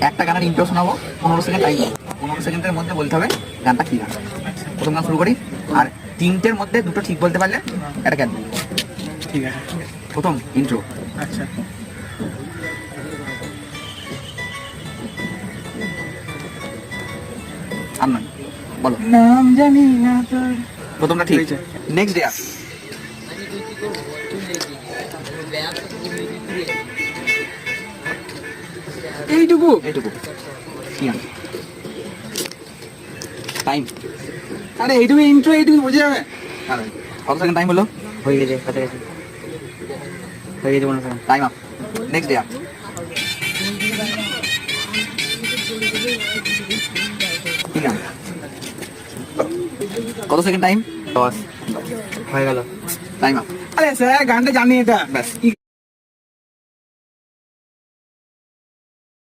একটা গানের ইন্ট্রো শোনাবো, 15 সেকেন্ড টাইম। 15 সেকেন্ডের মধ্যে বলতে হবে গানটা কি গান। প্রথম গান শুরু করি, আর 3টের মধ্যে 2টো ঠিক বলতে পারলে একটা ক্যাডবেরি। ঠিক আছে। প্রথম ইন্ট্রো। আচ্ছা, আর নয়, বলো। নাম জানি না তোর। প্রথমটা ঠিক। হয়েছে। নেক্সট ডে এইটুকু। এইটুকু কি গান? টাইম। আরে এইটুকু ইন্ট্রো, এইটুকু বুঝে যাবে। আর কত সেকেন্ড টাইম হলো? হয়ে গেছে, কাছাকাছি হয়ে গেছে মনে হয়। Time up. নেক্সট ডে কি গান? কত সেকেন্ড টাইম? 10 হয়ে গেল। Time up. আরে স্যার গানটা জানি এটা। ব্যাস। কি